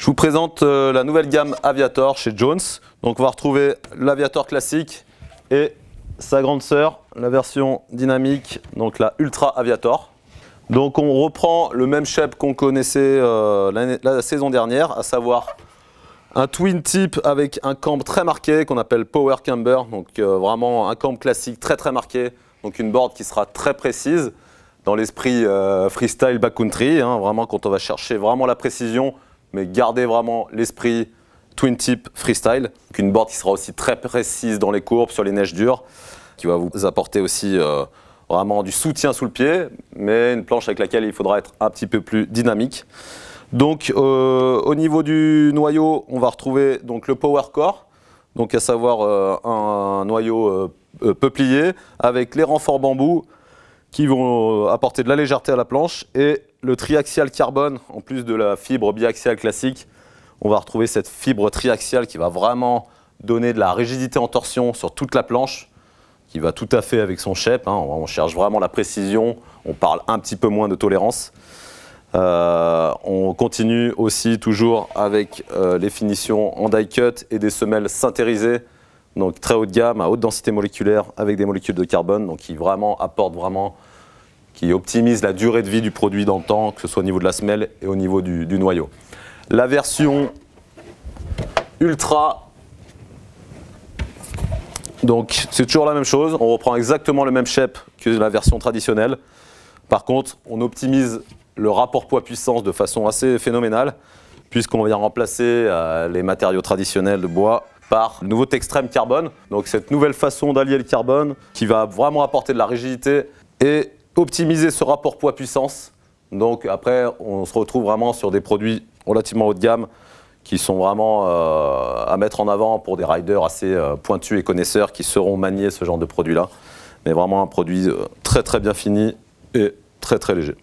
Je vous présente la nouvelle gamme Aviator chez Jones. Donc on va retrouver l'Aviator classique et sa grande sœur, la version dynamique, donc la Ultra Aviator. Donc on reprend le même shape qu'on connaissait la saison dernière, à savoir un twin tip avec un cambre très marqué qu'on appelle Power Camber, donc vraiment un cambre classique très marqué, donc une board qui sera très précise dans l'esprit freestyle backcountry, vraiment quand on va chercher vraiment la précision, mais garder vraiment l'esprit twin tip freestyle. Donc une board qui sera aussi très précise dans les courbes, sur les neiges dures, qui va vous apporter aussi vraiment du soutien sous le pied, mais une planche avec laquelle il faudra être un petit peu plus dynamique. Donc au niveau du noyau, on va retrouver donc, le Power Core, donc à savoir un noyau peuplier avec les renforts bambou qui vont apporter de la légèreté à la planche, et le triaxial carbone, en plus de la fibre biaxiale classique, on va retrouver cette fibre triaxiale qui va vraiment donner de la rigidité en torsion sur toute la planche, qui va tout à fait avec son shape. On cherche vraiment la précision, on parle un petit peu moins de tolérance. On continue aussi toujours avec les finitions en die cut et des semelles sintérisées, donc très haut de gamme, à haute densité moléculaire avec des molécules de carbone, donc qui vraiment apportent qui optimisent la durée de vie du produit dans le temps, que ce soit au niveau de la semelle et au niveau du noyau. La version Ultra, donc c'est toujours la même chose, on reprend exactement le même shape que la version traditionnelle. Par contre, on optimise le rapport poids-puissance de façon assez phénoménale, puisqu'on vient remplacer les matériaux traditionnels de bois par le nouveau Textreme carbone. Donc cette nouvelle façon d'allier le carbone qui va vraiment apporter de la rigidité et optimiser ce rapport poids-puissance. Donc après, on se retrouve vraiment sur des produits relativement haut de gamme qui sont vraiment à mettre en avant pour des riders assez pointus et connaisseurs qui sauront manier ce genre de produit-là. Mais vraiment un produit très bien fini et très léger.